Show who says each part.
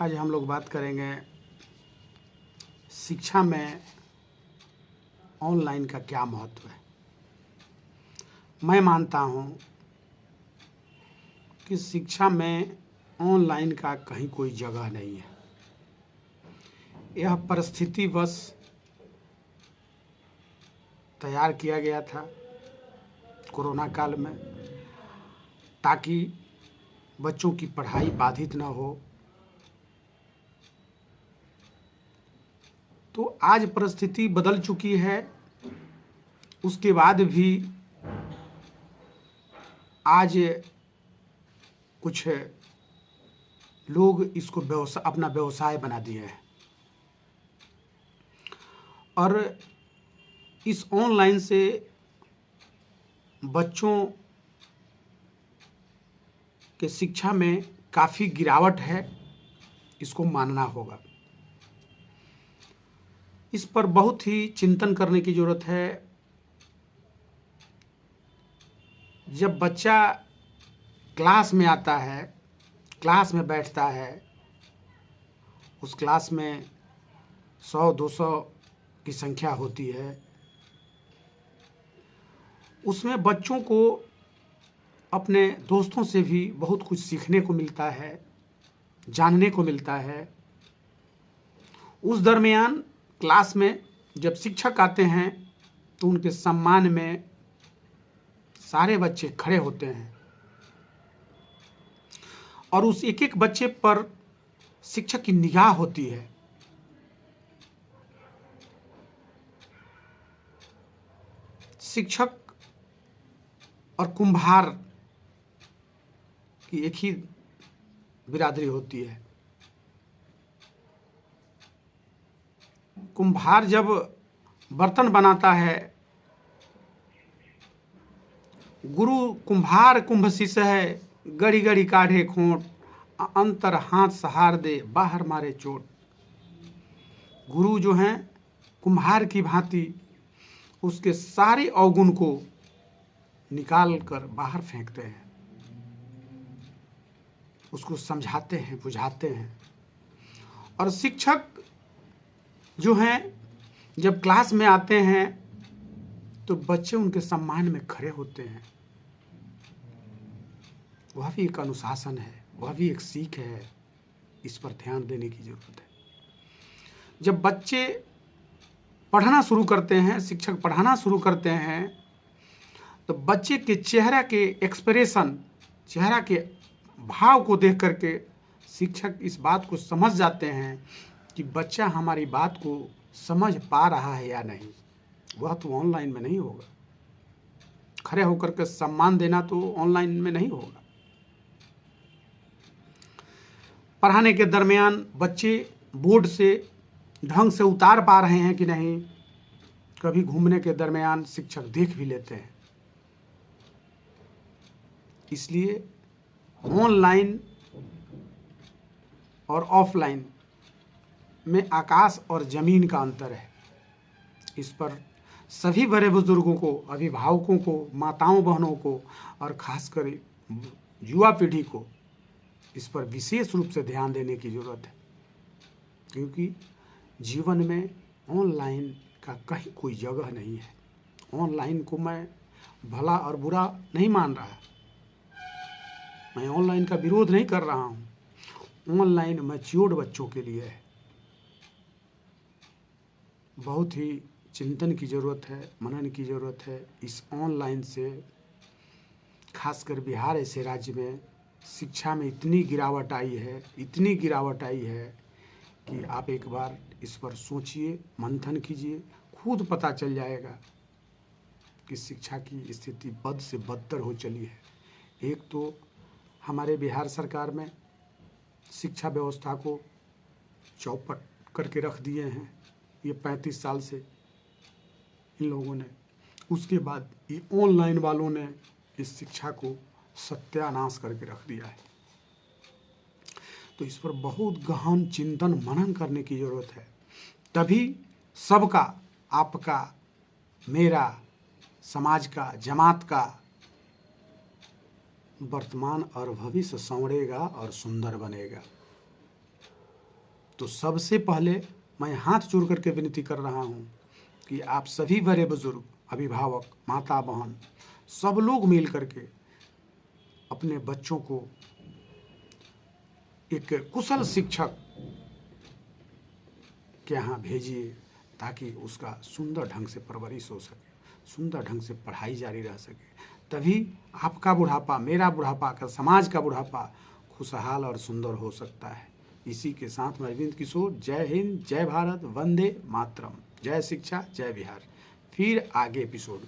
Speaker 1: आज हम लोग बात करेंगे शिक्षा में ऑनलाइन का क्या महत्व है। मैं मानता हूँ कि शिक्षा में ऑनलाइन का कहीं कोई जगह नहीं है। यह परिस्थितिवश तैयार किया गया था कोरोना काल में, ताकि बच्चों की पढ़ाई बाधित न हो। तो आज परिस्थिति बदल चुकी है, उसके बाद भी आज कुछ लोग इसको अपना व्यवसाय बना दिए हैं और इस ऑनलाइन से बच्चों के शिक्षा में काफ़ी गिरावट है, इसको मानना होगा। इस पर बहुत ही चिंतन करने की ज़रूरत है। जब बच्चा क्लास में आता है, क्लास में बैठता है, उस क्लास में 100-200 की संख्या होती है, उसमें बच्चों को अपने दोस्तों से भी बहुत कुछ सीखने को मिलता है, जानने को मिलता है। उस दरमियान क्लास में जब शिक्षक आते हैं तो उनके सम्मान में सारे बच्चे खड़े होते हैं और उस एक एक बच्चे पर शिक्षक की निगाह होती है। शिक्षक और कुम्हार की एक ही बिरादरी होती है। कुम्हार जब बर्तन बनाता है, गुरु कुम्हार कुंभ शीश है, गड़ी गड़ी काढ़े खोट, अंतर हाथ सहार दे, बाहर मारे चोट। गुरु जो हैं कुम्हार की भांति उसके सारे अवगुण को निकाल कर बाहर फेंकते हैं, उसको समझाते हैं, बुझाते हैं। और शिक्षक जो हैं जब क्लास में आते हैं तो बच्चे उनके सम्मान में खड़े होते हैं। वह भी एक अनुशासन है, वह भी एक सीख है, इस पर ध्यान देने की ज़रूरत है। जब बच्चे पढ़ना शुरू करते हैं, शिक्षक पढ़ाना शुरू करते हैं, तो बच्चे के चेहरा के एक्सप्रेशन, चेहरा के भाव को देख करके शिक्षक इस बात को समझ जाते हैं कि बच्चा हमारी बात को समझ पा रहा है या नहीं। वह तो ऑनलाइन में नहीं होगा। खड़े होकर के सम्मान देना तो ऑनलाइन में नहीं होगा। पढ़ाने के दरमियान बच्चे बोर्ड से ढंग से उतार पा रहे हैं कि नहीं, कभी घूमने के दरमियान शिक्षक देख भी लेते हैं। इसलिए ऑनलाइन और ऑफलाइन में आकाश और ज़मीन का अंतर है। इस पर सभी बड़े बुजुर्गों को, अभिभावकों को, माताओं बहनों को और खासकर युवा पीढ़ी को इस पर विशेष रूप से ध्यान देने की ज़रूरत है, क्योंकि जीवन में ऑनलाइन का कहीं कोई जगह नहीं है। ऑनलाइन को मैं भला और बुरा नहीं मान रहा, मैं ऑनलाइन का विरोध नहीं कर रहा हूँ। ऑनलाइन मैच्योर्ड बच्चों के लिए है। बहुत ही चिंतन की ज़रूरत है, मनन की ज़रूरत है। इस ऑनलाइन से खासकर बिहार ऐसे राज्य में शिक्षा में इतनी गिरावट आई है, इतनी गिरावट आई है कि आप एक बार इस पर सोचिए, मंथन कीजिए, खुद पता चल जाएगा कि शिक्षा की स्थिति बद से बदतर हो चली है। एक तो हमारे बिहार सरकार में शिक्षा व्यवस्था को चौपट करके रख दिए हैं ये 35 साल से इन लोगों ने। उसके बाद ये ऑनलाइन वालों ने इस शिक्षा को सत्यानाश करके रख दिया है। तो इस पर बहुत गहन चिंतन मनन करने की ज़रूरत है। तभी सबका, आपका, मेरा, समाज का, जमात का वर्तमान और भविष्य संवरेगा और सुंदर बनेगा। तो सबसे पहले मैं हाथ जोड़ करके विनती कर रहा हूँ कि आप सभी बड़े बुजुर्ग, अभिभावक, माता बहन, सब लोग मिल करके अपने बच्चों को एक कुशल शिक्षक के यहाँ भेजिए ताकि उसका सुंदर ढंग से परवरिश हो सके, सुंदर ढंग से पढ़ाई जारी रह सके। तभी आपका बुढ़ापा, मेरा बुढ़ापा, का समाज का बुढ़ापा खुशहाल और सुंदर हो सकता है। इसी के साथ मैं अरविंद किशोर, जय हिंद, जय भारत, वंदे मातरम, जय शिक्षा, जय बिहार। फिर आगे एपिसोड